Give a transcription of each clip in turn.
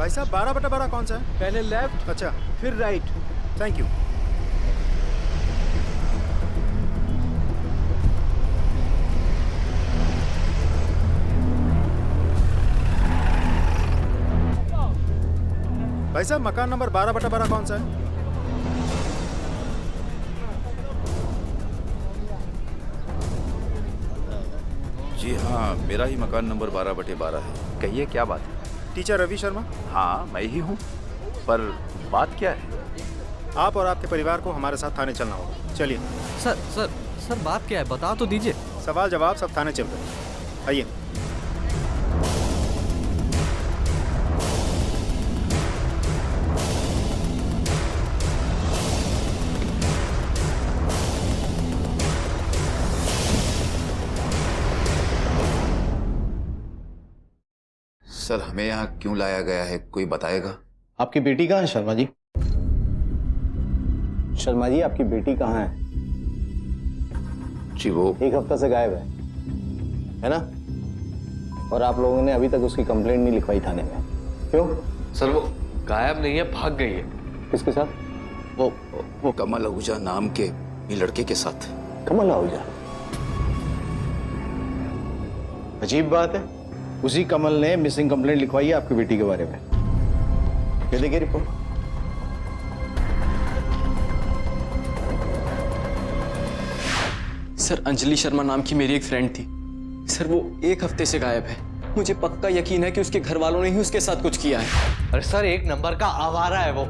भाई साहब 12/12 कौन सा है? पहले लेफ्ट, अच्छा, फिर राइट। Thank you. भाई साहब मकान नंबर 12/12 कौन सा है? जी हाँ, मेरा ही मकान नंबर 12/12 है। कहिए क्या बात है? टीचर रवि शर्मा। हाँ मैं ही हूँ, पर बात क्या है? आप और आपके परिवार को हमारे साथ थाने चलना होगा। चलिए। सर सर सर बात क्या है, बता तो दीजिए। सवाल जवाब सब थाने चल रहे हैं। आइए। सर, हमें यहाँ क्यों लाया गया है, कोई बताएगा? आपकी बेटी कहाँ है शर्मा जी? शर्मा जी आपकी बेटी कहाँ है? जी वो एक हफ्ता से गायब है ना? और आप लोगों ने अभी तक उसकी कंप्लेंट नहीं लिखवाई थाने में, क्यों? सर वो गायब नहीं है, भाग गई है। किसके साथ? वो कमल आहूजा नाम के ये लड़के के साथ। कमल आहूजा? अजीब बात है, उसी कमल ने मिसिंग कंप्लेंट लिखवाई है आपकी बेटी के बारे में। ये देखिए रिपोर्ट। सर अंजलि शर्मा नाम की मेरी एक फ्रेंड थी सर, वो एक हफ्ते से गायब है। मुझे पक्का यकीन है कि उसके घर वालों ने ही उसके साथ कुछ किया है। अरे सर एक नंबर का आवारा है वो,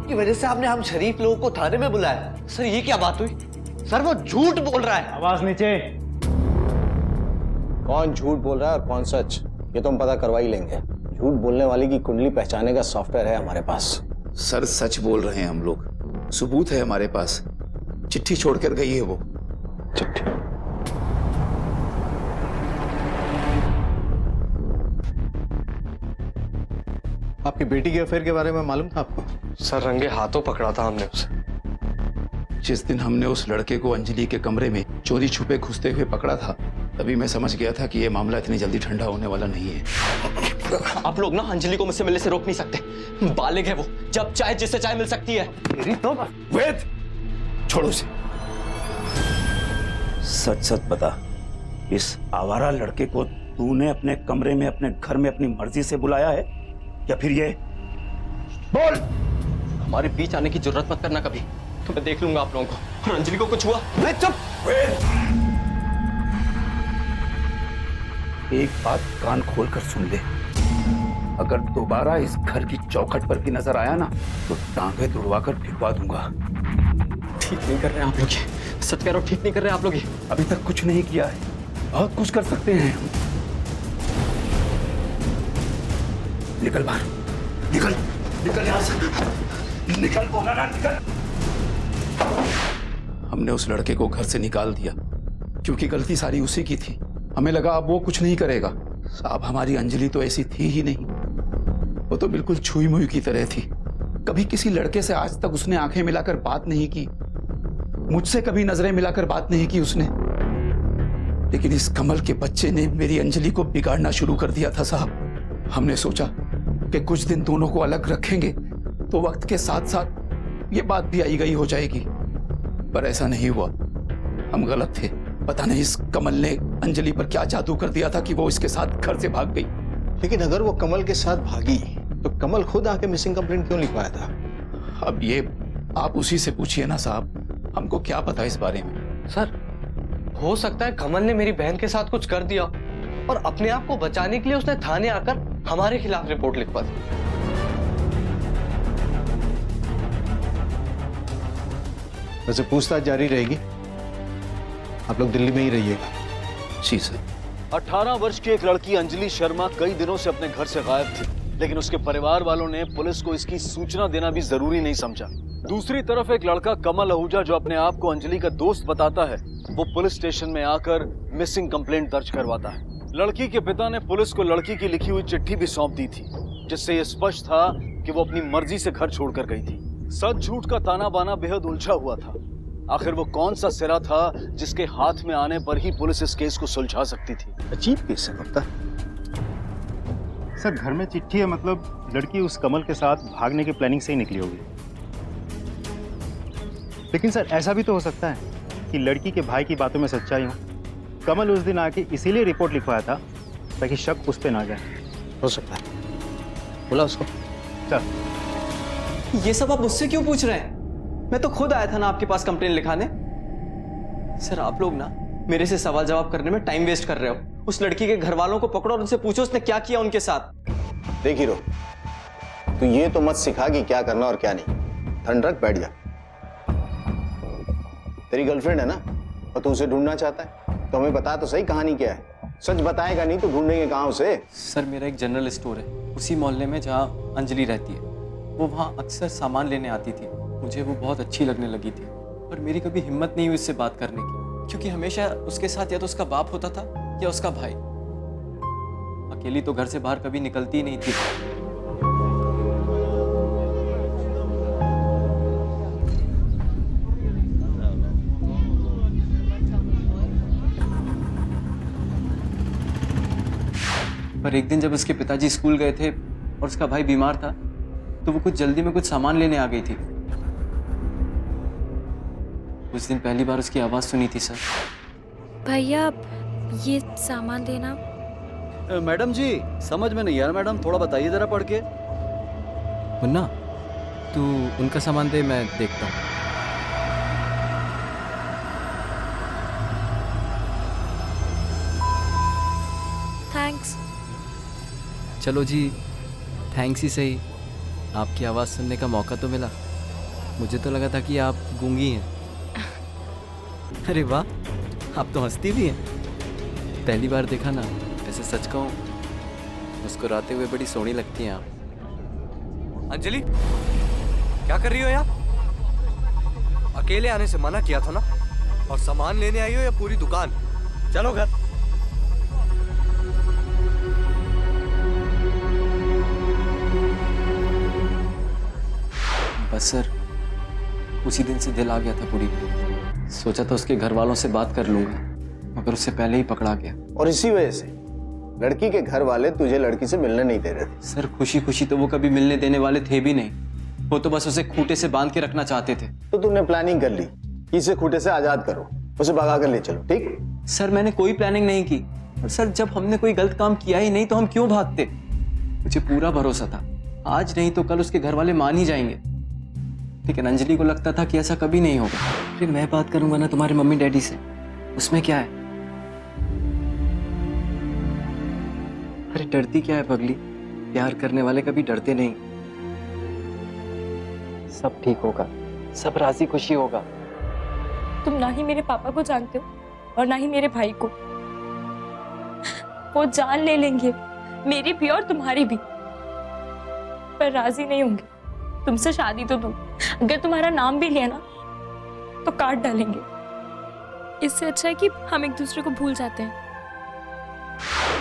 की वजह से आपने हम शरीफ लोगों को थाने में बुलाया। सर ये क्या बात हुई? सर वो झूठ बोल रहा है। आवाज नीचे। कौन झूठ बोल रहा है और कौन सच, ये तो हम पता करवा ही लेंगे। झूठ बोलने वाले की कुंडली पहचाने का सॉफ्टवेयर है हमारे पास। सर सच बोल रहे हैं हम लोग, सबूत है हमारे पास। चिट्ठी छोड़कर गई है वो। चिट्ठी? आपकी बेटी के अफेयर के बारे में मालूम था आपको? सर रंगे हाथों पकड़ा था हमने उसे। जिस दिन हमने उस लड़के को अंजलि के कमरे में चोरी छुपे घुसते हुए पकड़ा था, तभी मैं समझ गया था कि ये मामला इतनी जल्दी ठंडा होने वाला नहीं है। आप लोग ना अंजलि को मुझसे मिलने से रोक नहीं सकते। बालिग है वो, जब चाहे जिससे चाहे मिल सकती है। तेरी तो वेद, छोड़ो उसे। सच सच बता, इस आवारा लड़के को तूने अपने कमरे में अपने घर में अपनी मर्जी से बुलाया है या फिर ये? बोल। हमारे बीच आने की जरूरत मत करना कभी, तो मैं देख लूंगा आप लोगों को। और अंजलि को कुछ हुआ? चुप। एक बात कान खोलकर सुन ले, अगर दोबारा इस घर की चौखट पर भी नजर आया ना तो टांगे तुड़वाकर फिरवा दूंगा। ठीक नहीं कर रहे आप लोग ये, सच कह रहा हूं, ठीक नहीं कर रहे आप लोग ये। अभी तक कुछ नहीं किया है, बहुत कुछ कर सकते हैं। निकल बाहर, निकल निकल यहां से, निकल बोला ना, निकल। हमने उस लड़के को घर से निकाल दिया क्योंकि गलती सारी उसी की थी। हमें लगा अब वो कुछ नहीं करेगा। साहब हमारी अंजलि तो ऐसी थी ही नहीं, वो तो बिल्कुल छुई मुई की तरह थी। कभी किसी लड़के से आज तक उसने आंखें मिलाकर बात नहीं की, मुझसे कभी नजरें मिलाकर बात नहीं की उसने। लेकिन इस कमल के बच्चे ने मेरी अंजलि को बिगाड़ना शुरू कर दिया था साहब। हमने सोचा कि कुछ दिन दोनों को अलग रखेंगे तो वक्त के साथ साथ ये बात भी आई गई हो जाएगी, पर ऐसा नहीं हुआ। हम गलत थे। पता नहीं इस कमल ने अंजलि पर क्या जादू कर दिया था कि वो इसके साथ घर से भाग गई। लेकिन अगर वो कमल के साथ भागी तो कमल खुद आके मिसिंग कंप्लेंट क्यों लिखवाया था? अब ये आप उसी से पूछिए ना साहब, हमको क्या पता इस बारे में। सर हो सकता है कमल ने मेरी बहन के साथ कुछ कर दिया और अपने आप को बचाने के लिए उसने थाने आकर हमारे खिलाफ रिपोर्ट लिखवा दी। वैसे पूछताछ जारी रहेगी, आप लोग दिल्ली में ही रहिएगा। जी सर। 18 वर्ष की एक लड़की अंजलि शर्मा कई दिनों से अपने घर से गायब थी, लेकिन उसके परिवार वालों ने पुलिस को इसकी सूचना देना भी जरूरी नहीं समझा। दूसरी तरफ एक लड़का कमल आहूजा जो अपने आप को अंजलि का दोस्त बताता है, वो पुलिस स्टेशन में आकर मिसिंग कंप्लेंट दर्ज करवाता है। लड़की के पिता ने पुलिस को लड़की की लिखी हुई चिट्ठी भी सौंप दी थी, जिससे यह स्पष्ट था कि वो अपनी मर्जी से घर छोड़कर गई थी। सच झूठ का ताना बाना बेहद उलझा हुआ था। आखिर वो कौन सा सिरा था जिसके हाथ में आने पर ही पुलिस इस केस को सुलझा सकती थी? अजीब केस है, लगता सर घर में चिट्ठी है, मतलब लड़की उस कमल के साथ भागने की प्लानिंग से ही निकली होगी। लेकिन सर ऐसा भी तो हो सकता है कि लड़की के भाई की बातों में सच्चाई हो। कमल उस दिन आके इसीलिए रिपोर्ट लिखवाया था ताकि शक उस पे ना जाए। हो सकता है, बोला उसको। सर ये सब आप मुझसे क्यों पूछ रहे हैं? मैं तो खुद आया था ना आपके पास कंप्लेन लिखाने। सर आप लोग ना मेरे से सवाल जवाब करने में टाइम वेस्ट कर रहे हो। उस लड़की के घर वालों को पकड़ो और उनसे पूछो उसने क्या किया उनके साथ। देख हीरो, तू ये तो मत सिखा कि क्या करना और क्या नहीं। ठंड रख, बैठ जा। तेरी गर्लफ्रेंड है ना, और तू उसे ढूंढना चाहता है तो हमें बता तो सही कहानी क्या है। सच बताएगा नहीं तो ढूंढेंगे कहाँ उसे। सर मेरा एक जनरल स्टोर है उसी मोहल्ले में जहाँ अंजलि रहती है। वो वहाँ अक्सर सामान लेने आती थी। मुझे वो बहुत अच्छी लगने लगी थी, पर मेरी कभी हिम्मत नहीं हुई उससे बात करने की, क्योंकि हमेशा उसके साथ या तो उसका बाप होता था या उसका भाई। अकेली तो घर से बाहर कभी निकलती ही नहीं थी। पर एक दिन जब उसके पिताजी स्कूल गए थे और उसका भाई बीमार था तो वो कुछ जल्दी में कुछ सामान लेने आ गई थी। उस दिन पहली बार उसकी आवाज सुनी थी सर। भैया ये सामान देना। मैडम जी समझ में नहीं यार मैडम, थोड़ा बताइए जरा पढ़ के। मुन्ना तू उनका सामान दे, मैं देखता हूँ। थैंक्स। चलो जी, थैंक्स ही सही, आपकी आवाज़ सुनने का मौका तो मिला। मुझे तो लगा था कि आप गूंगी हैं। अरे वाह, आप तो हंसती भी हैं। पहली बार देखा ना, वैसे सच कहूँ मुस्कुराते हुए बड़ी सोहनी लगती हैं आप। अंजलि क्या कर रही हो यार? अकेले आने से मना किया था ना, और सामान लेने आई हो या पूरी दुकान? चलो घर। बस सर उसी दिन से दिल आ गया था पूरी पे। सोचा था उसके घर वालों से बात कर लूंगा, मगर उससे पहले ही पकड़ा गया। और इसी वजह से लड़की के घर वाले तुझे लड़की से मिलने नहीं दे रहे थे। सर खुशी खुशी तो वो कभी मिलने देने वाले थे भी नहीं। वो तो बस उसे खूंटे से बांध के रखना चाहते थे। तो तूने प्लानिंग कर ली कि इसे खूंटे से आजाद करो, उसे भगा कर ले चलो, ठीक? सर मैंने कोई प्लानिंग नहीं की। और सर जब हमने कोई गलत काम किया ही नहीं तो हम क्यों भागते? मुझे पूरा भरोसा था आज नहीं तो कल उसके घर वाले मान ही जाएंगे। लेकिन अंजलि को लगता था कि ऐसा कभी नहीं होगा। फिर मैं बात करूंगा ना तुम्हारे मम्मी डैडी से, उसमें क्या है? अरे डरती क्या है पगली, प्यार करने वाले कभी डरते नहीं। सब ठीक होगा, सब राजी खुशी होगा। तुम ना ही मेरे पापा को जानते हो और ना ही मेरे भाई को। वो जान ले लेंगे, मेरी भी और तुम्हारी भी, पर राजी नहीं होंगे। तुमसे शादी तो दूर, अगर तुम्हारा नाम भी लिया ना तो काट डालेंगे। इससे अच्छा है कि हम एक दूसरे को भूल जाते हैं।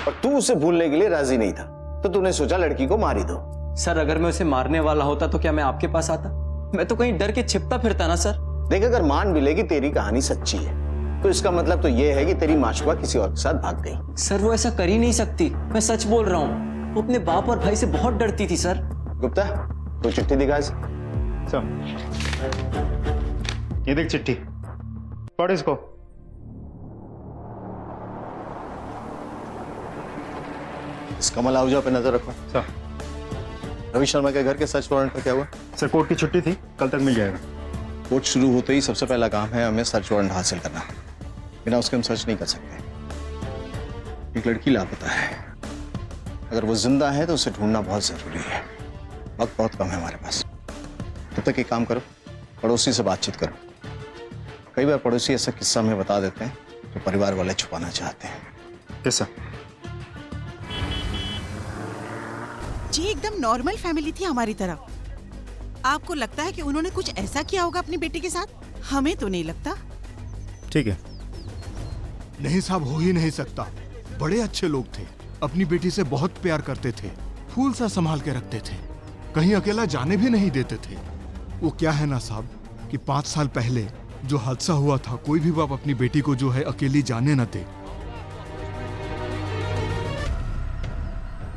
और तू उसे भूलने के लिए राजी नहीं था तो तूने सोचा लड़की को मार ही दो। सर अगर मैं उसे मारने वाला होता तो क्या मैं आपके पास आता? मैं तो कहीं डर के छिपता फिरता ना सर। देख, अगर मान भी ले कि तेरी कहानी सच्ची है तो इसका मतलब तो यह है कि तेरी माशुका किसी और के साथ भाग गई। सर वो ऐसा कर ही नहीं सकती, मैं सच बोल रहा हूँ। वो अपने बाप और भाई से बहुत डरती थी सर। गुप्ता तो चिट्ठी दिखा इसे। सर ये देख चिट्ठी, पढ़ इसको। इस कमल आहूजा पे नजर रखो। सर रवि शर्मा के घर के सर्च वारंट पर क्या हुआ? सर कोर्ट की छुट्टी थी, कल तक मिल जाएगा। कोर्ट शुरू होते ही सबसे पहला काम है हमें सर्च वारंट हासिल करना। बिना उसके हम सर्च नहीं कर सकते। एक लड़की लापता है, अगर वो जिंदा है तो उसे ढूंढना बहुत जरूरी है। वक्त बहुत कम है हमारे पास। तब तक एक काम करो, पड़ोसी से बातचीत करो। कई बार पड़ोसी ऐसा किस्सा हमें बता देते हैं जो परिवार वाले छुपाना चाहते हैं। Yes sir. जी एकदम नॉर्मल फैमिली थी हमारी तरह। आपको लगता है कि उन्होंने कुछ ऐसा किया होगा अपनी बेटी के साथ? हमें तो नहीं लगता। ठीक है। नहीं साहब, हो ही नहीं सकता। बड़े अच्छे लोग थे, अपनी बेटी से बहुत प्यार करते थे, फूल सा संभाल के रखते थे, कहीं अकेला जाने भी नहीं देते थे। वो क्या है ना साहब कि 5 साल पहले जो हादसा हुआ था, कोई भी बाप अपनी बेटी को जो है अकेली जाने न दे।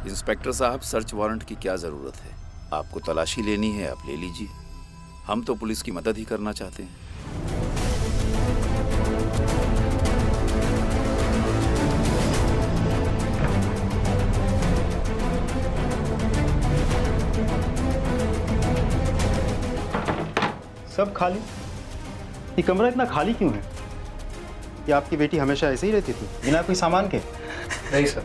इस इंस्पेक्टर साहब, सर्च वारंट की क्या जरूरत है? आपको तलाशी लेनी है, आप ले लीजिए। हम तो पुलिस की मदद ही करना चाहते हैं। सब खाली। ये कमरा इतना खाली क्यों है? कि आपकी बेटी हमेशा ऐसे ही रहती थी बिना कोई सामान के? नहीं सर,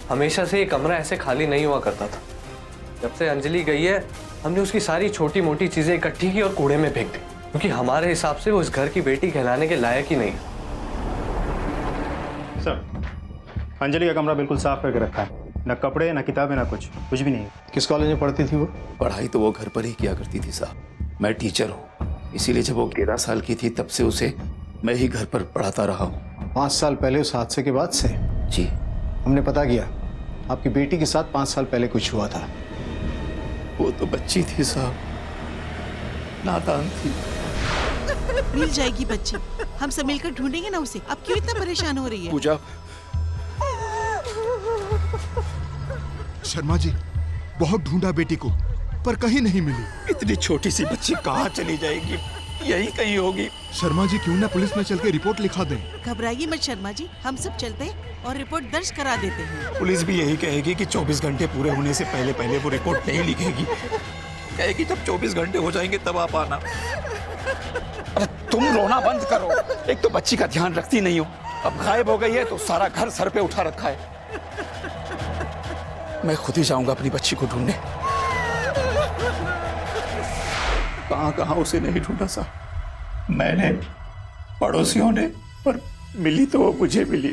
हमेशा से ये कमरा ऐसे खाली नहीं हुआ करता था। जब से अंजलि गई है हमने उसकी सारी छोटी मोटी चीजें इकट्ठी की और कूड़े में फेंक दी, क्योंकि हमारे हिसाब से वो इस घर की बेटी कहलाने के लायक ही नहीं है। सर, अंजलि का कमरा बिल्कुल साफ करके रखा है, न कपड़े न किताबें न कुछ भी नहीं है। किस कॉलेज में पढ़ती थी वो? पढ़ाई तो वो घर पर ही किया करती थी साहब। मैं टीचर हूँ, इसीलिए जब वो 11 साल की थी तब से उसे मैं ही घर पर पढ़ाता रहा हूँ। 5 साल पहले उस हादसे के बाद से? जी। हमने पता किया आपकी बेटी के साथ 5 साल पहले कुछ हुआ था। वो तो बच्ची थी साहब, नादान थी। मिल जाएगी बच्ची, हम सब मिलकर ढूंढेंगे ना उसे। अब क्यों इतना परेशान हो रही है? पूजा, शर्मा जी, बहुत ढूंढा बेटी को पर कहीं नहीं मिली। इतनी छोटी सी बच्ची कहाँ चली जाएगी? यही कहीं होगी। शर्मा जी, क्यों ना पुलिस में चल के रिपोर्ट लिखा दें? घबराइए मत शर्मा जी, हम सब चलते हैं और रिपोर्ट दर्ज करा देते हैं। पुलिस भी यही कहेगी कि 24 घंटे पूरे होने से पहले पहले वो रिपोर्ट नहीं लिखेगी। कहेगी जब 24 घंटे हो जाएंगे तब आप आना। अरे तुम रोना बंद करो। एक तो बच्ची का ध्यान रखती नहीं हो, अब गायब हो गई है तो सारा घर सर पे उठा रखा है। मैं खुद ही जाऊंगा अपनी बच्ची को ढूंढने। कहाँ कहाँ उसे नहीं ढूंढा साहब, मैंने, पड़ोसियों ने, पर मिली तो वो मुझे मिली,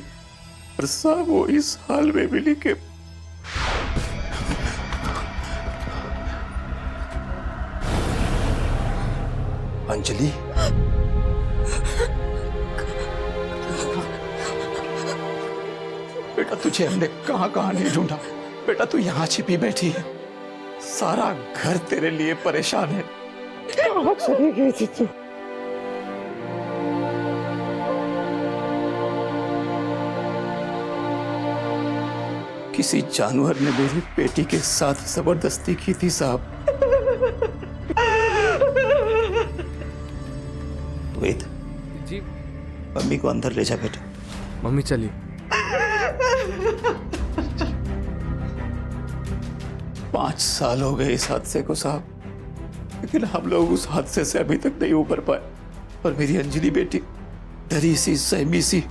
पर साहब वो इस हाल में मिली कि अंजलि, बेटा तुझे हमने कहाँ कहाँ नहीं ढूंढा। बेटा तू यहाँ छिपी बैठी है, सारा घर तेरे लिए परेशान है। कहाँ चली गई थी तू? किसी जानवर ने मेरी बेटी के साथ जबरदस्ती की थी साहब। वेद जी। मम्मी को अंदर ले जा बेटा। मम्मी चलिए। पांच साल हो गए इस हादसे को साहब, लेकिन हम लोग उस हादसे से अभी तक नहीं उबर पाए। और मेरी अंजलि बेटी डरी सी सहमी सी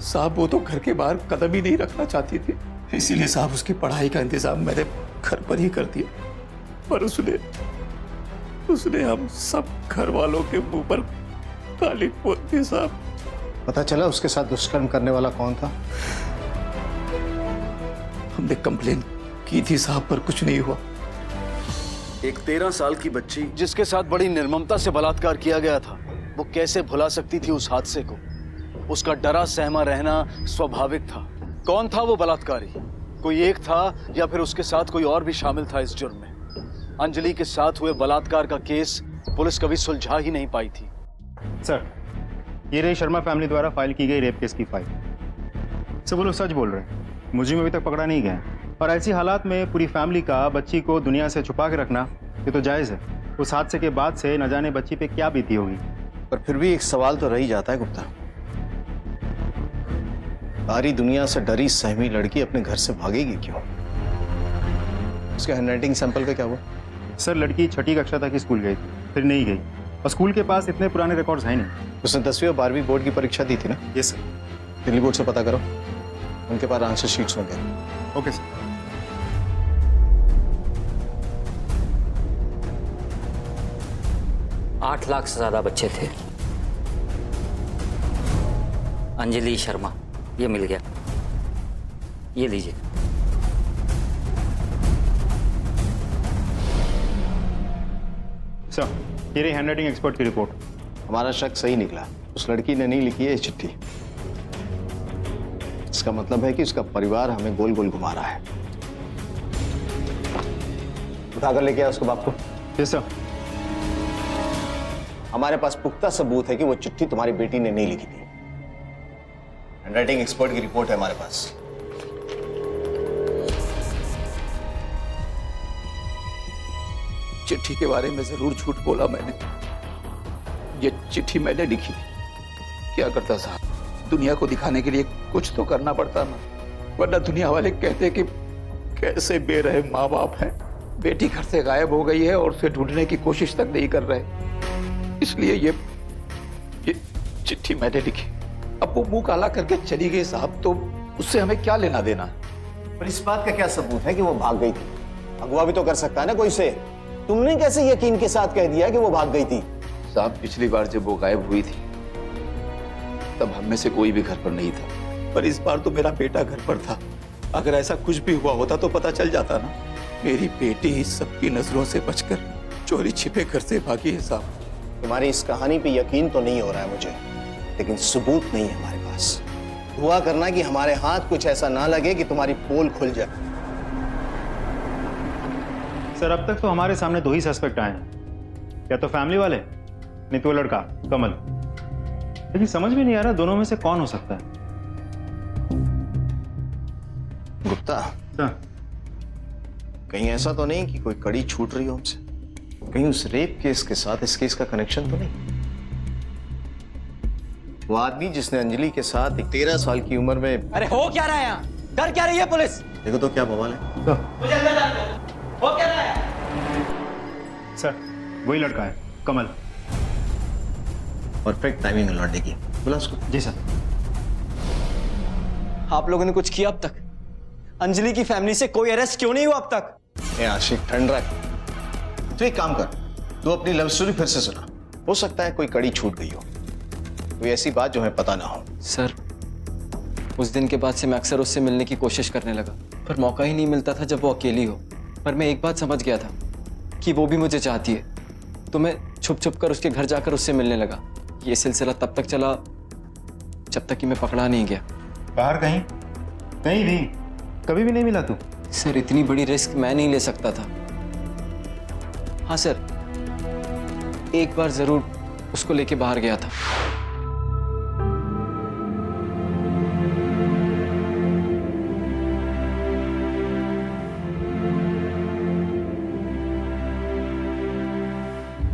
साहब, वो तो घर के बाहर कदम ही नहीं रखना चाहती थी। इसीलिए साहब उसकी पढ़ाई का इंतजाम मैंने घर पर ही कर दिया, पर उसने हम सब घर वालों के मुंह पर काली पोत दी साहब। पता चला उसके साथ दुष्कर्म करने वाला कौन था? हमने कंप्लेन की थी साहब, पर कुछ नहीं हुआ। एक 13 साल की बच्ची जिसके साथ बड़ी निर्ममता से बलात्कार किया गया था, वो कैसे भुला सकती थी उस हादसे को? उसका डरा सहमा रहना स्वाभाविक था। कौन था वो बलात्कारी? कोई एक था या फिर उसके साथ कोई और भी शामिल था इस जुर्म में? अंजलि के साथ हुए बलात्कार का केस पुलिस कभी सुलझा ही नहीं पाई थी। सर, ये रही शर्मा फैमिली द्वारा फाइल की गई रेप केस की फाइल। सब वो लोग सच बोल रहे हैं, मुझे अभी तक पकड़ा नहीं गया। और ऐसी हालात में पूरी फैमिली का बच्ची को दुनिया से छुपा के रखना ये तो जायज़ है। उस हादसे के बाद से न जाने बच्ची पे क्या बीती होगी। पर फिर भी एक सवाल तो रह ही जाता है गुप्ता, सारी दुनिया से डरी सहमी लड़की अपने घर से भागेगी क्यों? उसके हैंडराइटिंग सैंपल का क्या हुआ? सर, लड़की 6ठी कक्षा तक ही स्कूल गई थी, फिर नहीं गई। और स्कूल के पास इतने पुराने रिकॉर्ड्स हैं नहीं। उसने 10वीं और 12वीं बोर्ड की परीक्षा दी थी ना? Yes sir. दिल्ली बोर्ड से पता करो, उनके पास आंसर शीट्स होंगे। Okay sir. आठ लाख से ज्यादा बच्चे थे। अंजलि शर्मा, ये मिल गया, ये लीजिए। सर, ये रही हैंडराइटिंग एक्सपर्ट की रिपोर्ट। हमारा शक सही निकला, उस लड़की ने नहीं लिखी है ये चिट्ठी। इसका मतलब है कि उसका परिवार हमें गोल गोल घुमा रहा है। उठाकर लेके आया उसको बाप को। Yes sir. हमारे पास पुख्ता सबूत है कि वो चिट्ठी तुम्हारी बेटी ने नहीं लिखी थी। हैंडराइटिंग एक्सपर्ट की रिपोर्ट है हमारे पास। चिट्ठी के बारे में जरूर झूठ बोला मैंने। ये चिट्ठी मैंने लिखी थी। क्या करता साहब, दुनिया को दिखाने के लिए कुछ तो करना पड़ता ना, वरना दुनिया वाले कहते कि कैसे बेरहम माँ बाप हैं, बेटी घर से गायब हो गई है और उसे ढूंढने की कोशिश तक नहीं कर रहे। इसलिए ये चिट्ठी मैंने लिखी। अब वो मुंह काला करके चली गई साहब, तो उससे हमें क्या लेना देना? पर इस बात का क्या सबूत है कि वो भाग गई थी? अगवा भी तो कर सकता है ना कोई से। तुमने कैसे यकीन के साथ कह दिया कि वो भाग गई थी? साहब, पिछली बार जब वो गायब हुई थी तब हम में से कोई भी घर पर नहीं था, पर इस बार तो मेरा बेटा घर पर था। अगर ऐसा कुछ भी हुआ होता तो पता चल जाता ना। मेरी बेटी सबकी नजरों से बचकर चोरी छिपे घर से भागी है साहब। तुम्हारी इस कहानी पे यकीन तो नहीं हो रहा है मुझे, लेकिन सबूत नहीं है हमारे पास। दुआ करना कि हमारे हाथ कुछ ऐसा ना लगे कि तुम्हारी पोल खुल जाए। सर, अब तक तो हमारे सामने 2 ही सस्पेक्ट आए हैं, या तो फैमिली वाले, नहीं तो लड़का कमल। लेकिन समझ में नहीं आ रहा दोनों में से कौन हो सकता है। गुप्ता, कहीं ऐसा तो नहीं कि कोई कड़ी छूट रही हो हमसे? कहीं उस रेप केस के साथ इस केस का कनेक्शन तो नहीं? वो आदमी जिसने अंजलि के साथ एक 13 साल की उम्र में... अरे हो क्या रहा है यहाँ? डर क्या रही है पुलिस? देखो तो क्या बवाल है। मुझे अंदर जाने दो। हो क्या रहा है? सर, वही लड़का है, कमल। परफेक्ट टाइमिंग लौटने की। बोला उसको। जी सर। आप लोगों ने कुछ किया अब तक? अंजलि की फैमिली से कोई अरेस्ट क्यों नहीं हुआ अब तक? आशिक, ठंड रख। तो एक काम कर, तू अपनी लव स्टोरी फिर से सुना। हो सकता है कोई कड़ी छूट गई हो, कोई ऐसी बात जो हमें पता ना हो। सर, उस दिन के बाद से मैं अक्सर उससे मिलने की कोशिश करने लगा, पर मौका ही नहीं मिलता था जब वो अकेली हो। पर मैं एक बात समझ गया था कि वो भी मुझे चाहती है, तो मैं छुप छुप कर उसके घर जाकर उससे मिलने लगा। ये सिलसिला तब तक चला जब तक कि मैं पकड़ा नहीं गया। बाहर कहीं? कहीं भी? कभी भी नहीं मिला तू? सर, इतनी बड़ी रिस्क मैं नहीं ले सकता था। हाँ सर, एक बार जरूर उसको लेके बाहर गया था।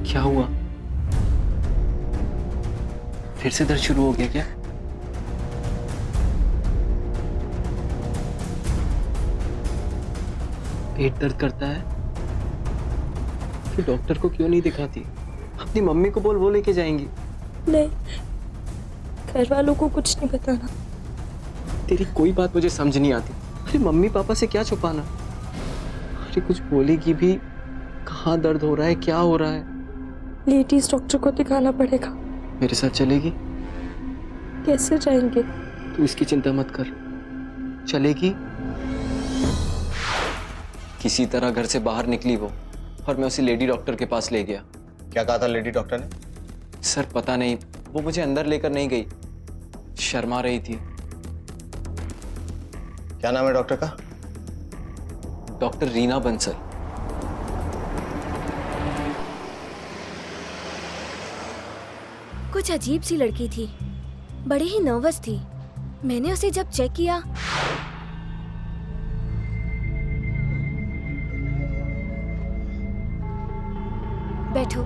क्या हुआ? फिर से दर्द शुरू हो गया क्या? पेट दर्द करता है? फिर डॉक्टर को क्यों नहीं दिखाती? अपनी मम्मी को बोल, वो लेके जाएंगी। नहीं, घर वालों को कुछ नहीं बताना। तेरी कोई बात मुझे समझ नहीं आती। अरे मम्मी पापा से क्या छुपाना? अरे कुछ बोलेगी भी, कहाँ दर्द हो रहा है, क्या हो रहा है? लेडीज डॉक्टर को दिखाना पड़ेगा। मेरे साथ चलेगी? कैसे जाएंगे? तू इसकी चिंता मत कर। चलेगी? किसी तरह घर से बाहर निकली वो, और मैं उसे लेडी डॉक्टर के पास ले गया। क्या कहा था लेडी डॉक्टर ने? सर पता नहीं, वो मुझे अंदर लेकर नहीं गई, शर्मा रही थी। क्या नाम है डॉक्टर का? डॉक्टर रीना बंसल। कुछ अजीब सी लड़की थी, बड़ी ही नर्वस थी। मैंने उसे जब चेक किया, बैठो।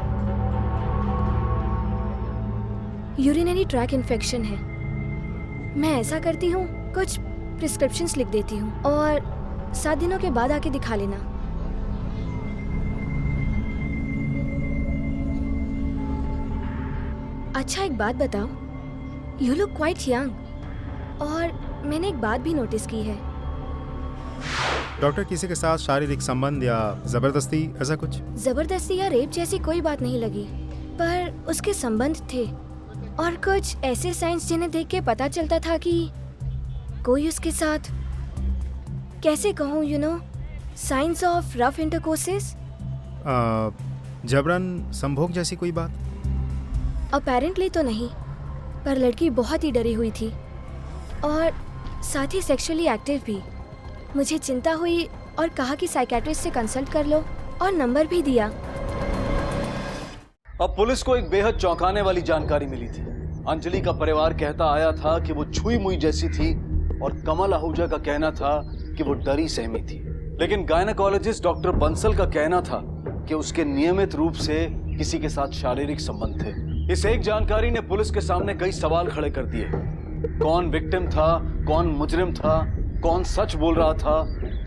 यूरिनरी ट्रैक इन्फेक्शन है। मैं ऐसा करती हूँ, कुछ प्रिस्क्रिप्शंस लिख देती हूँ और 7 दिनों के बाद आके दिखा लेना। अच्छा एक बात बताओ, यू लुक क्वाइट यंग। और मैंने एक बात भी नोटिस की है। डॉक्टर, किसी के साथ शारीरिक संबंध या जबरदस्ती, ऐसा कुछ? जबरदस्ती या रेप जैसी कोई बात नहीं लगी, पर उसके संबंध थे और कुछ ऐसे साइंस जिन्हें देख के पता चलता था कि कोई उसके साथ, कैसे कहूँ, you know, science of rough intercourses. जबरन संभोग जैसी कोई बात? अपेरेंटली तो नहीं, पर लड़की बहुत ही डरी हुई थी और साथ ही सेक्सुअली एक्टिव भी। मुझे चिंता हुई और कहा कि साइकियाट्रिस्ट से कंसल्ट कर लो, और नंबर भी दिया। अब पुलिस को एक बेहद चौंकाने वाली जानकारी मिली थी। अंजलि का परिवार कहता आया था कि वो छुई मुई जैसी थी और कमल आहूजा का कहना था कि वो डरी सहमी थी। लेकिन गायनेकोलॉजिस्ट डॉक्टर बंसल का कहना था कि उसके नियमित रूप से किसी के साथ शारीरिक संबंध थे। इस एक जानकारी ने पुलिस के सामने कई सवाल खड़े कर दिए। कौन विक्टिम था, कौन मुजरिम था, कौन सच बोल रहा था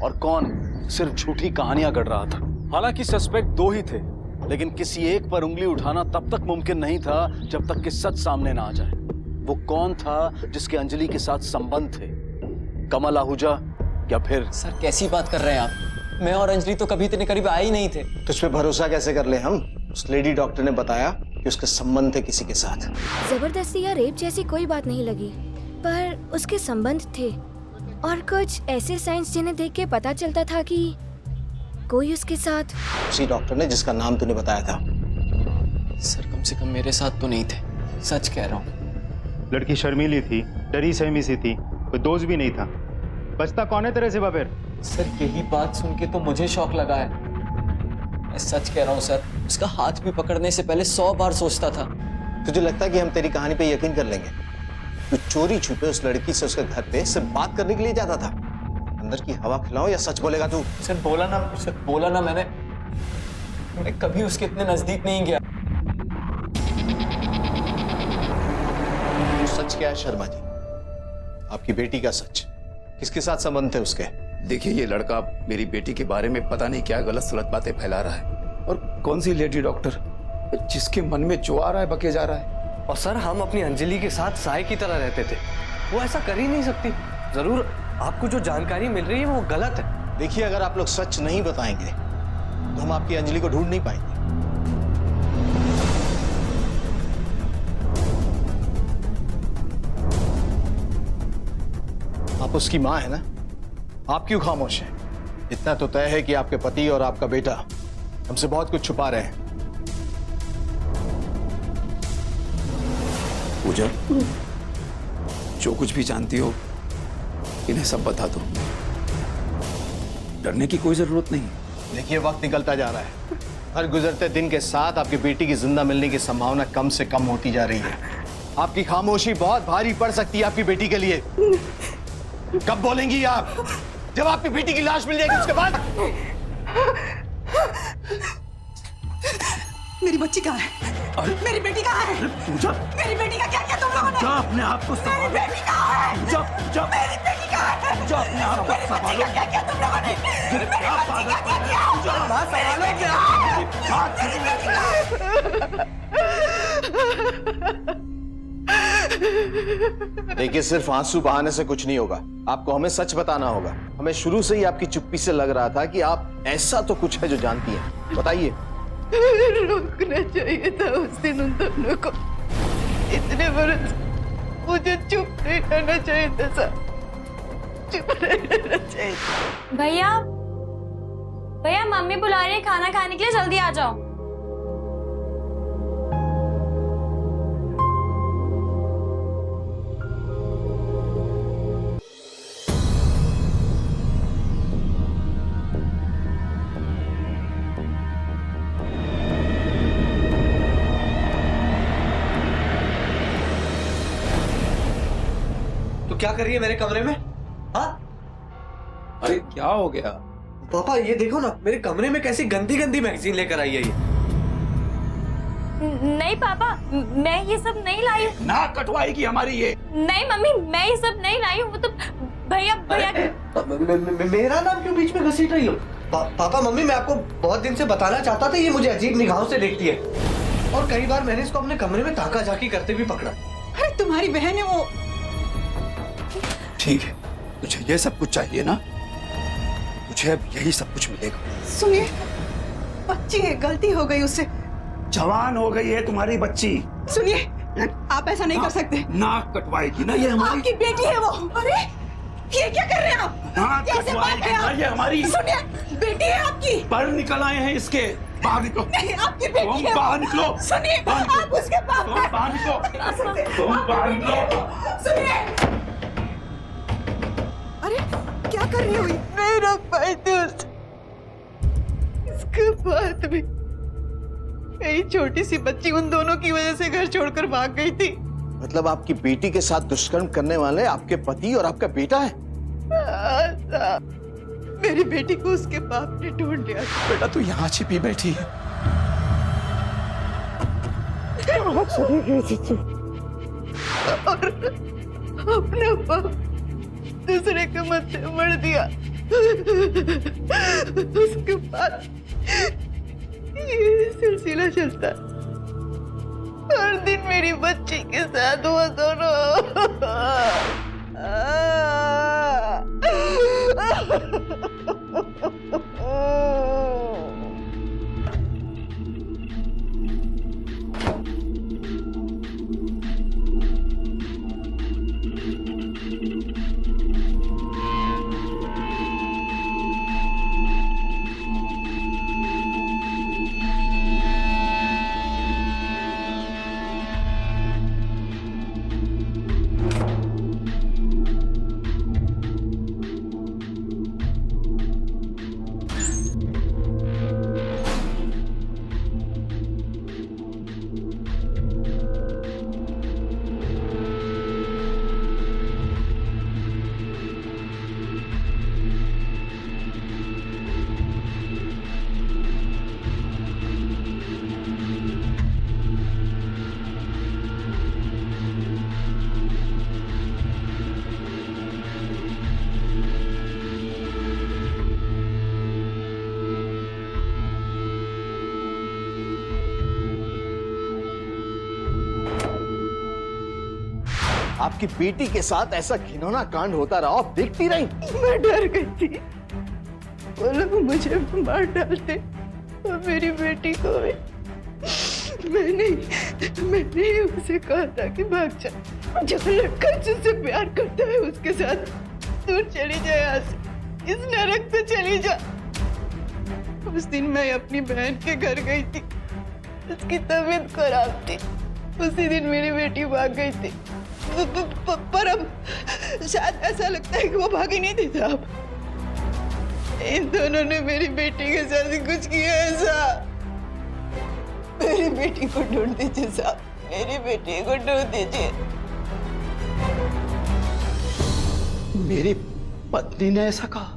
और कौन सिर्फ झूठी कहानियां गढ़ रहा था। हालांकि सस्पेक्ट दो ही थे, लेकिन किसी एक पर उंगली उठाना तब तक मुमकिन नहीं था जब तक कि सच सामने ना आ जाए। वो कौन था जिसके अंजलि के साथ संबंध थे? कमल आहूजा या फिर? सर कैसी बात कर रहे हैं आप? मैं और अंजलि तो कभी इतने करीब आए ही नहीं थे। तुझ पे भरोसा कैसे कर ले हम? उस लेडी डॉक्टर ने बताया कि उसके संबंध थे किसी के साथ। जबरदस्ती या रेप जैसी कोई बात नहीं लगी, पर उसके संबंध थे और कुछ ऐसे साइंस जिन्हें देख के पता चलता था कि कोई उसके साथ। उसी डॉक्टर ने जिसका नाम तूने बताया था। सर कम से कम मेरे साथ तो नहीं थे, सच कह रहा हूँ। लड़की शर्मीली थी, डरी सहमी सी थी, कोई दोस्त भी नहीं था। बचता कौन है तेरे सिवा फिर? सर यही बात सुन के तो मुझे शौक लगा है। मैं सच कह रहा हूँ सर, उसका हाथ भी पकड़ने से पहले 100 बार सोचता था। तुझे लगता है कि हम तेरी कहानी पे यकीन कर लेंगे? तू चोरी छुपे उस लड़की से उसके घर पे सिर्फ बात करने के लिए जाता था। अंदर की हवा खिलाओ या सच बोलेगा तू? सर बोला ना मैं कभी उसके इतने नजदीक नहीं गया। सच क्या है शर्मा जी? आपकी बेटी का सच? किसके साथ संबंध थे उसके? देखिए, ये लड़का मेरी बेटी के बारे में पता नहीं क्या गलत सलत बातें फैला रहा है। और कौन सी लेडी डॉक्टर, जिसके मन में जो आ रहा है बके जा रहा है। और सर हम अपनी अंजलि के साथ साय की तरह रहते थे, वो ऐसा कर ही नहीं सकती। जरूर आपको जो जानकारी मिल रही है वो गलत है। देखिए, अगर आप लोग सच नहीं बताएंगे तो हम आपकी अंजलि को ढूंढ नहीं पाएंगे। आप उसकी मां है ना? आप क्यों खामोश हैं? इतना तो तय है कि आपके पति और आपका बेटा हमसे बहुत कुछ छुपा रहे हैं। पूजा, जो कुछ भी जानती हो इन्हें सब बता दो। डरने की कोई जरूरत नहीं। देखिए, वक्त निकलता जा रहा है। हर गुजरते दिन के साथ आपकी बेटी की जिंदा मिलने की संभावना कम से कम होती जा रही है। आपकी खामोशी बहुत भारी पड़ सकती है आपकी बेटी के लिए। कब बोलेंगी आप? जब आपकी बेटी की लाश मिल जाएगी उसके बाद। मेरी बच्ची कहाँ है? मेरी बेटी कहाँ है? पूजा, मेरी बेटी का क्या किया तुम लोगों ने? जा अपने आप को संभालो। मेरी बेटी कहाँ है? जा मेरी बेटी कहाँ है? जा अपने आप को संभालो। क्या किया तुम लोगों ने? मेरी बच्ची का क्या किया? देखिए, सिर्फ आंसू बहाने से कुछ नहीं होगा। आपको हमें सच बताना होगा। हमें शुरू से ही आपकी चुप्पी से लग रहा था कि आप ऐसा तो कुछ है जो जानती हैं। बताइए। रुकना चाहिए था उस दिन उन दोनों को। इतने बरस मुझे चुप नहीं रहना चाहिए था सर। चुप नहीं रहना चाहिए। भैया मम्मी बुला रही है खाना खाने के लिए, जल्दी आ जाओ। क्या कर रही है मेरे कमरे में? हाँ? अरे क्या हो गया? पापा ये देखो ना, मेरे कमरे में कैसी गंदी गंदी मैगजीन लेकर आई है ये। नहीं पापा, मैं ये सब नहीं लाई हूँ। ना कटवाएगी हमारी ये। नहीं मम्मी, मैं ये सब नहीं लाई हूँ। वो तो भैया मेरा नाम क्यों बीच में घसीट रही हो? पापा मम्मी, मैं आपको बहुत दिन से बताना चाहता था, ये मुझे अजीब निगाहों से देखती है और कई बार मैंने इसको अपने कमरे में ताका झाकी करते भी पकड़ा। अरे तुम्हारी बहन है वो। ठीक है, तुझे ये सब कुछ चाहिए ना? तुझे अब यही सब कुछ मिलेगा। सुनिए, बच्ची है, गलती हो गई उससे। जवान हो गई है तुम्हारी बच्ची। सुनिए, आप ऐसा नहीं कर सकते। नाक कटवाएगी ना ये हमारी। आपकी बेटी है वो। अरे ये क्या कर रहे हैं आप? नाक कटवाएगी ना ये हमारी। सुनिए, बेटी है आपकी। पर निकल आए हैं इसके। बाहर निकलो। नहीं, आपकी बेटी है। बाहर निकलो। सुनिए, आप उसके पास बाहर निकलो। बाहर निकलो। सुनिए। अरे क्या कर रही हो? नहीं रोक पाई दोस्त। इसके बाद भी मेरी छोटी सी बच्ची उन दोनों की वजह से घर छोड़कर भाग गई थी। मतलब आपकी बेटी के साथ दुष्कर्म करने वाले आपके पति और आपका बेटा है? मेरी बेटी को उसके बाप ने ढूंढ लिया। बेटा तू यहाँ छिपी बैठी है। और अपना बाप दूसरे के मत्थे मर दिया। उसके बाद ये सिलसिला चलता। हर दिन मेरी बच्ची के साथ वो दोनों आपकी बेटी के साथ ऐसा घिनौना कांड होता रहा, आप देखती रही। मैं डर गई थी। वो लोग मुझे मार डालते और मेरी बेटी को भी। मैंने उसे कहा था कि भाग जा। जो लड़का जिससे प्यार करता है उसके साथ दूर चली जाए, यहाँ से इस नरक से चली जा। उस दिन मैं अपनी बहन के घर गई थी, उसकी तबीयत खराब थी। उसी दिन मेरी बेटी भाग गई थी। पर अब शायद ऐसा लगता है कि वो भाग ही नहीं देता। अब इन दोनों ने मेरी बेटी के साथ कुछ किया ऐसा। मेरी बेटी को ढूंढ दीजिए साहब, मेरी बेटी को ढूंढ दीजिए। मेरी पत्नी ने ऐसा कहा?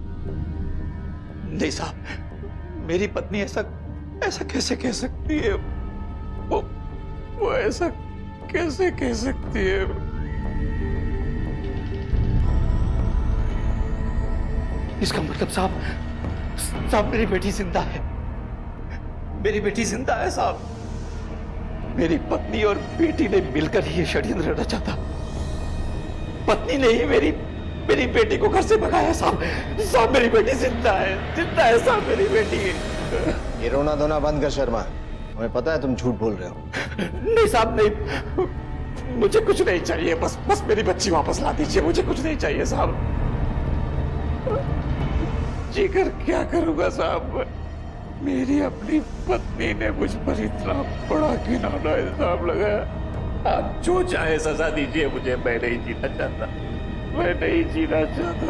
नहीं साहब, मेरी पत्नी ऐसा कैसे कह सकती है? वो ऐसा कैसे कह सकती है? इसका मतलब साहब मेरी बेटी जिंदा है। मेरी बेटी जिंदा है साहब। मेरी पत्नी और बेटी ने मिलकर ही ये षड्यंत्र रचा था। पत्नी ने ही मेरी बेटी को घर से भगाया साहब। मेरी बेटी जिंदा है साहब, मेरी बेटी। ये रोना धोना बंद कर शर्मा, हमें पता है तुम झूठ बोल रहे हो। नहीं साहब नहीं, मुझे कुछ नहीं चाहिए, बस मेरी बच्ची वापस ला दीजिए। मुझे कुछ नहीं चाहिए साहब। जी कर क्या करूंगा साहब? मेरी अपनी पत्नी ने मुझ पर इतना बड़ा घिनौना इल्जाम लगाया। आप जो चाहे सजा दीजिए मुझे, मैं नहीं जीना चाहता, मैं नहीं जीना चाहता।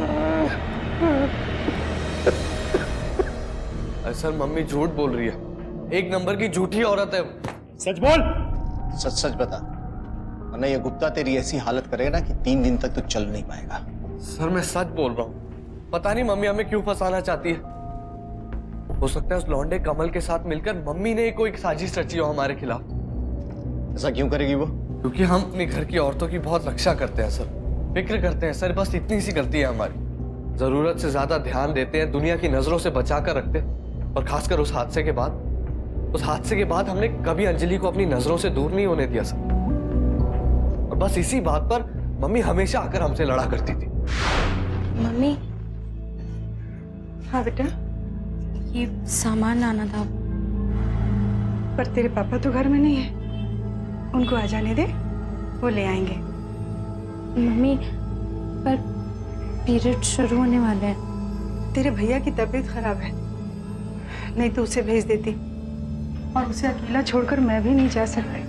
सर मम्मी झूठ बोल रही है, एक नंबर की झूठी औरत है। सच बोल। सच बता, वरना ये गुप्ता तेरी ऐसी हालत करेगा ना कि 3 दिन तक तू चल नहीं पाएगा। सर मैं सच बोल रहा हूँ। पता नहीं मम्मी हमें क्यों फंसाना चाहती है। हो सकता है उस लौंडे कमल के साथ मिलकर मम्मी ने कोई साजिश रची हो हमारे खिलाफ। ऐसा क्यों करेगी वो? क्योंकि हम अपने घर की औरतों की बहुत रक्षा करते हैं सर, फिक्र करते हैं सर। बस इतनी सी गलती है हमारी। जरूरत से ज्यादा ध्यान देते हैं, दुनिया की नजरों से बचा कर रखते हैं। और खासकर उस हादसे के बाद हमने कभी अंजलि को अपनी नजरों से दूर नहीं होने दिया सर। और बस इसी बात पर मम्मी हमेशा आकर हमसे लड़ा करती थी। मम्मी। हाँ बेटा, ये सामान लाना था। पर तेरे पापा तो घर में नहीं है, उनको आ जाने दे, वो ले आएंगे। मम्मी पर पीरियड शुरू होने वाले हैं। तेरे भैया की तबीयत खराब है, नहीं तो उसे भेज देती। और उसे अकेला छोड़कर मैं भी नहीं जा सकती।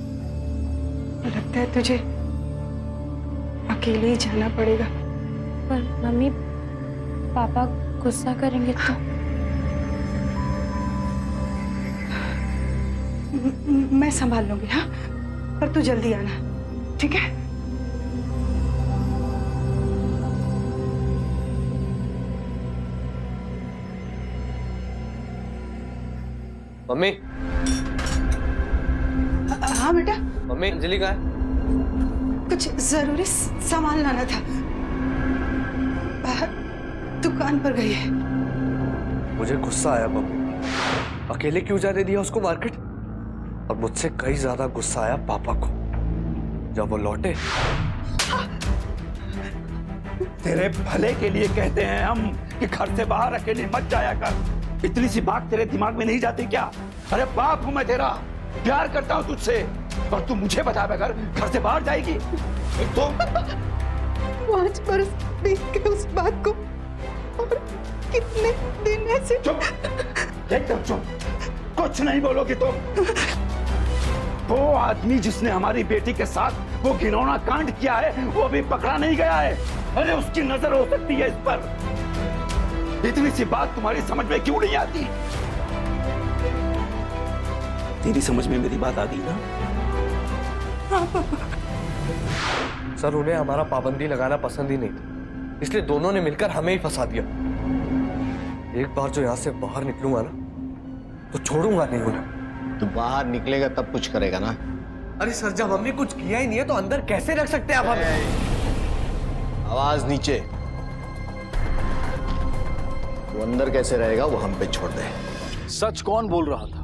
लगता है तुझे अकेले ही जाना पड़ेगा। पर मम्मी पापा गुस्सा करेंगे तो? मैं संभाल लूंगी। हाँ, पर तू जल्दी आना, ठीक है? मम्मी। हाँ बेटा। मम्मी अंजलि कहाँ है? कुछ जरूरी सामान लाना था, बाहर दुकान पर गई है। मुझे गुस्सा आया मम्मी, अकेले क्यों जाने दिया उसको मार्केट? और मुझसे कई ज्यादा गुस्सा आया पापा को जब वो लौटे। तेरे भले के लिए कहते हैं हम कि घर से बाहर अकेली मत जाया कर। इतनी सी बात तेरे दिमाग में नहीं जाती क्या? अरे बाप हूं मैं तेरा, प्यार करता हूं तुझसे, और तू मुझे बता बगैर घर से बाहर जाएगी? तो 5 बरस बीत गए उस बात को, और कितने दिन ऐसे। चुप, एकदम चुप, कुछ नहीं बोलोगी तुम। वो आदमी जिसने हमारी बेटी के साथ वो घिनौना कांड किया है, वो अभी पकड़ा नहीं गया है। अरे उसकी नजर हो सकती है इस पर। इतनी सी बात तुम्हारी समझ में क्यों नहीं आती? तेरी समझ में मेरी बात आ गई ना? हाँ पापा। सर उन्हें हमारा पाबंदी लगाना पसंद ही नहीं था, इसलिए दोनों ने मिलकर हमें ही फंसा दिया। एक बार जो यहाँ से बाहर निकलूंगा ना तो छोड़ूंगा नहीं उन्हें। तू बाहर निकलेगा तब कुछ करेगा ना? अरे सर जब हमने कुछ किया ही नहीं है तो अंदर कैसे रख सकते हैं आप हमें? आवाज नीचे। वो अंदर कैसे रहेगा वो हम पे छोड़ दे। सच कौन बोल रहा था?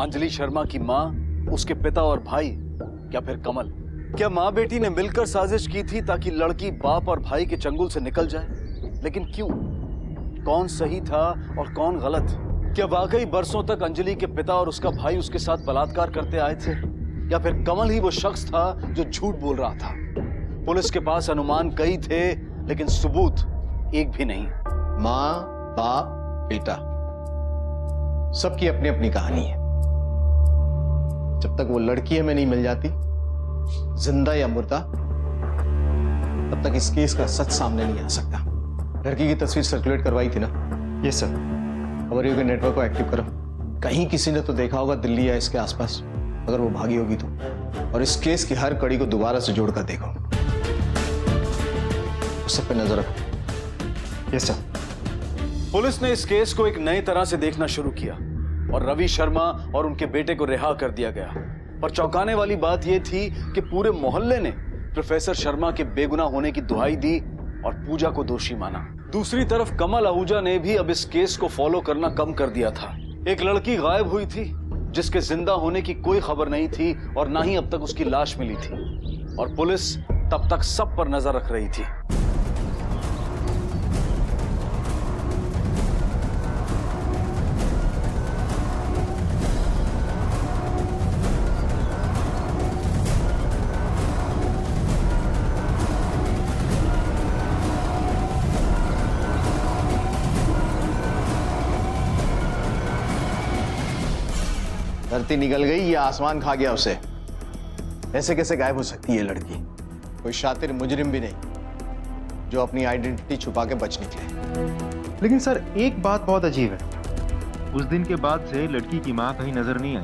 अंजलि शर्मा की माँ, उसके पिता और भाई, क्या फिर कमल? क्या माँ बेटी ने मिलकर साजिश की थी ताकि लड़की बाप और भाई के चंगुल से निकल जाए? लेकिन क्यों? कौन सही था और कौन गलत? क्या वाकई बरसों तक अंजलि के पिता और उसका भाई उसके साथ बलात्कार करते आए थे, या फिर कमल ही वो शख्स था जो झूठ बोल रहा था? पुलिस के पास अनुमान कई थे लेकिन सबूत एक भी नहीं। माँ, बाप, बेटा, सबकी अपनी अपनी कहानी है। जब तक वो लड़की हमें नहीं मिल जाती, जिंदा या मुर्दा, तब तक इस केस का सच सामने नहीं आ सकता। लड़की की तस्वीर सर्कुलेट करवाई थी ना? Yes sir. खबरियों के नेटवर्क को एक्टिव करो। कहीं किसी ने तो देखा होगा दिल्ली या इसके आसपास, अगर वो भागी होगी तो। और इस केस की हर कड़ी को दोबारा से जोड़कर देखो। उस सब पे नजर रखो। Yes sir. पुलिस ने इस केस को एक नए तरह से देखना शुरू किया और रवि शर्मा और उनके बेटे को रिहा कर दिया गया। पर चौंकाने वाली बात यह थी कि पूरे मोहल्ले ने प्रोफेसर शर्मा के बेगुनाह होने की दुहाई दी और पूजा को दोषी माना। दूसरी तरफ कमल आहूजा ने भी अब इस केस को फॉलो करना कम कर दिया था। एक लड़की गायब हुई थी जिसके जिंदा होने की कोई खबर नहीं थी और ना ही अब तक उसकी लाश मिली थी, और पुलिस तब तक सब पर नजर रख रही थी। धरती निकल गई या आसमान खा गया उसे? ऐसे कैसे गायब हो सकती है लड़की? कोई शातिर मुजरिम भी नहीं जो अपनी आइडेंटिटी छुपा के बच निकले। लेकिन सर एक बात बहुत अजीब है, उस दिन के बाद से लड़की की मां कहीं नजर नहीं आई।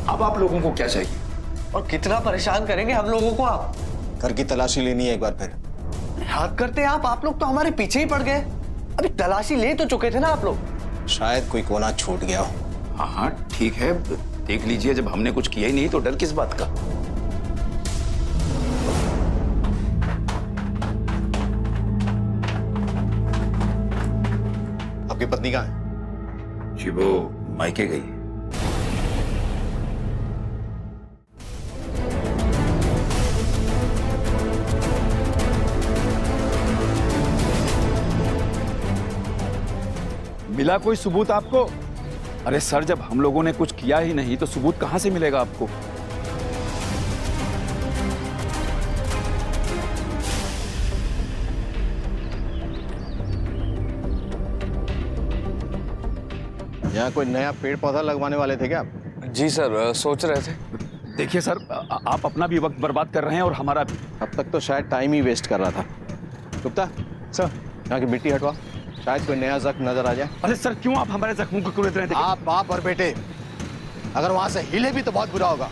अब आप लोगों को क्या चाहिए? और कितना परेशान करेंगे हम लोगों को आप? घर की तलाशी लेनी है एक बार फिर। याद करते हैं आप लोग तो हमारे पीछे ही पड़ गए। अभी तलाशी ले तो चुके थे ना आप लोग। शायद कोई कोना छूट गया हो। हाँ हाँ ठीक है, देख लीजिए, जब हमने कुछ किया ही नहीं तो डर किस बात का? आपकी पत्नी कहाँ है? जी वो मायके गई। मिला कोई सबूत आपको? अरे सर जब हम लोगों ने कुछ किया ही नहीं तो सबूत कहां से मिलेगा आपको? यहाँ कोई नया पेड़ पौधा लगवाने वाले थे क्या आप? जी सर, सोच रहे थे। देखिए सर, आप अपना भी वक्त बर्बाद कर रहे हैं और हमारा भी। अब तक तो शायद टाइम ही वेस्ट कर रहा था। गुप्ता सर, यहाँ की मिट्टी हटवा, शायद कोई नया जख्म नजर आ जाए। अरे सर क्यों आप हमारे जख्मों को कुरेद रहे हैं? आप बाप और बेटे अगर वहां से हिले भी तो बहुत बुरा होगा।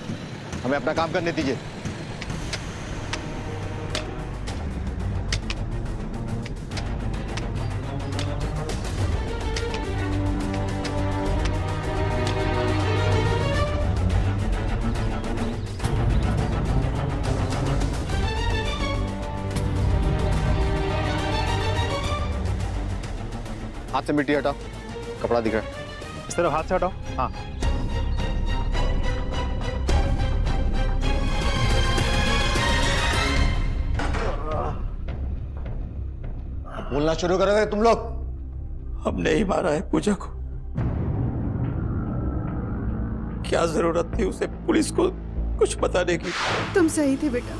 हमें अपना काम करने दीजिए। हाथ से मिट्टी हटाओ, कपड़ा दिख रहा है। इस तरफ हाथ से हटाओ। हाँ, बोलना शुरू करोगे तुम लोग? हमने ही मारा है पूजा को। क्या जरूरत थी उसे पुलिस को कुछ बताने की? तुम सही थे बेटा,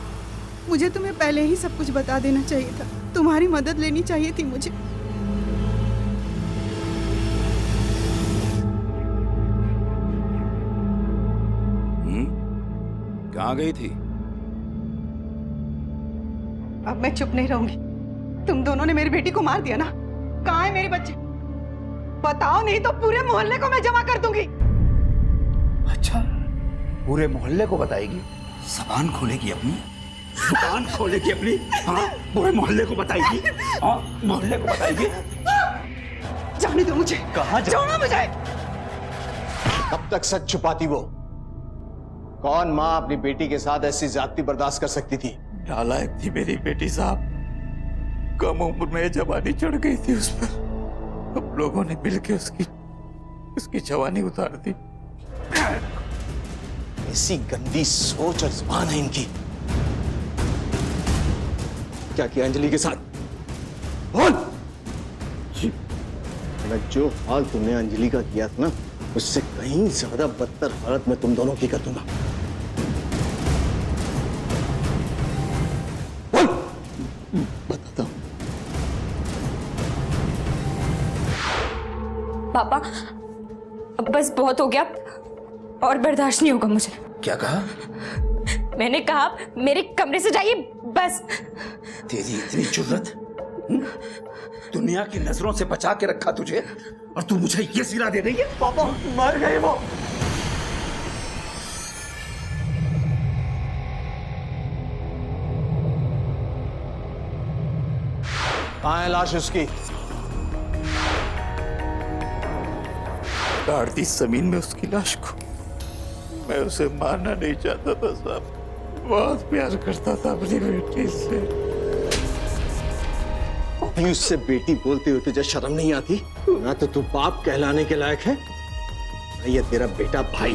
मुझे तुम्हें पहले ही सब कुछ बता देना चाहिए था। तुम्हारी मदद लेनी चाहिए थी मुझे। कहाँ गई थी? अब मैं चुप नहीं रहूंगी। तुम दोनों ने मेरी बेटी को मार दिया ना। कहाँ है मेरे बच्चे? बताओ, नहीं तो पूरे मोहल्ले को मैं जमा कर दूंगी। अच्छा, पूरे मोहल्ले को बताएगी? जबान खोलेगी अपनी? जुबान खोलेगी अपनी? हाँ, पूरे मोहल्ले को बताएगी? हाँ, मोहल्ले को बताएगी? जाने दो मुझे। कहाँ छोड़ो मुझे। कब तक सच छुपाती वो? कौन माँ अपनी बेटी के साथ ऐसी ज्यादती बर्दाश्त कर सकती थी? नालायक थी मेरी बेटी साहब। कम उम्र में जवानी चढ़ गई थी उस पर। हम लोगों ने मिलकर उसकी जवानी उतार दी। ऐसी गंदी सोच और जुबान है इनकी। क्या किया अंजलि के साथ? बोल। जो हाल तुमने अंजलि का किया था ना, उससे कहीं ज्यादा बदतर हालत में तुम दोनों की कर दूंगा। बोल। बताता हूं। पापा, अब बस बहुत हो गया, और बर्दाश्त नहीं होगा मुझे। क्या कहा? मैंने कहा मेरे कमरे से जाइए, बस। तेरी इतनी जुर्रत? दुनिया की नजरों से बचा के रखा तुझे, और तू मुझे ये सिला दे रही है? पापा, मर गए वो। कहाँ है लाश उसकी? गाड़ दी जमीन में उसकी लाश को। मैं उसे मारना नहीं चाहता था साहब। बहुत प्यार करता था अपनी बेटी से। अभी उससे बेटी बोलते हुए तुझे शर्म नहीं आती? ना तो तू बाप कहलाने के लायक है, ना ये तेरा बेटा भाई।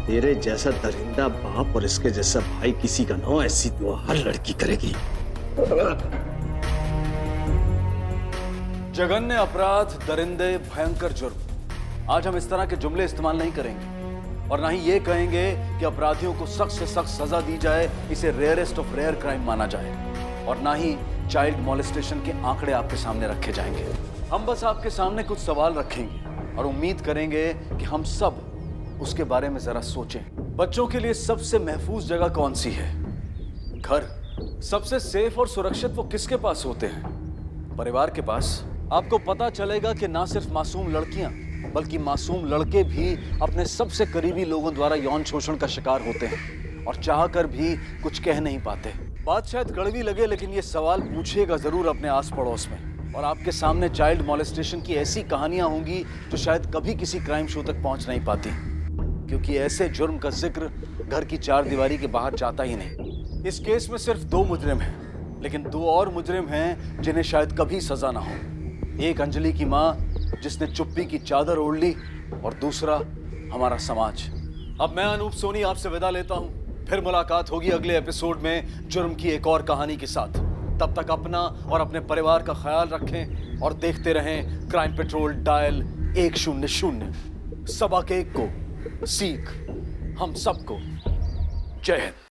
तेरे जैसा दरिंदा बाप और इसके जैसा भाई किसी का ना हो, ऐसी दुआ हर लड़की करेगी। जघन्य अपराध, दरिंदे, भयंकर जुर्म। आज हम इस तरह के जुमले इस्तेमाल नहीं करेंगे, और ना ही ये कहेंगे कि अपराधियों को सख्त से सख्त सजा दी जाए, इसे रेयरेस्ट ऑफ रेयर क्राइम माना जाए, और ना ही चाइल्ड मॉलेस्टेशन के आंकड़े आपके सामने रखे जाएंगे। हम बस आपके सामने कुछ सवाल रखेंगे और उम्मीद करेंगे कि हम सब उसके बारे में जरा सोचें। बच्चों के लिए सबसे महफूज जगह कौन सी है? घर। सबसे सेफ और सुरक्षित वो किसके पास होते हैं? परिवार के पास। आपको पता चलेगा कि ना सिर्फ मासूम लड़कियां बल्कि मासूम लड़के भी अपने सबसे करीबी लोगों द्वारा यौन शोषण का शिकार होते हैं, और चाहकर भी कुछ कह नहीं पाते। बात शायद कड़वी लगे, लेकिन ये सवाल पूछिएगा जरूर अपने आस पड़ोस में, और आपके सामने चाइल्ड मॉलेस्टेशन की ऐसी कहानियां होंगी जो शायद कभी किसी क्राइम शो तक पहुंच नहीं पाती, क्योंकि ऐसे जुर्म का जिक्र घर की चार दीवारी के बाहर जाता ही नहीं। इस केस में सिर्फ 2 मुजरिम हैं, लेकिन 2 और मुजरिम हैं जिन्हें शायद कभी सजा ना हो। एक अंजलि की माँ जिसने चुप्पी की चादर ओढ़ ली, और दूसरा हमारा समाज। अब मैं अनूप सोनी आपसे विदा लेता हूँ। फिर मुलाकात होगी अगले एपिसोड में जुर्म की एक और कहानी के साथ। तब तक अपना और अपने परिवार का ख्याल रखें और देखते रहें क्राइम पेट्रोल डायल 100। सबक एक को सीख हम सबको। जय हिंद।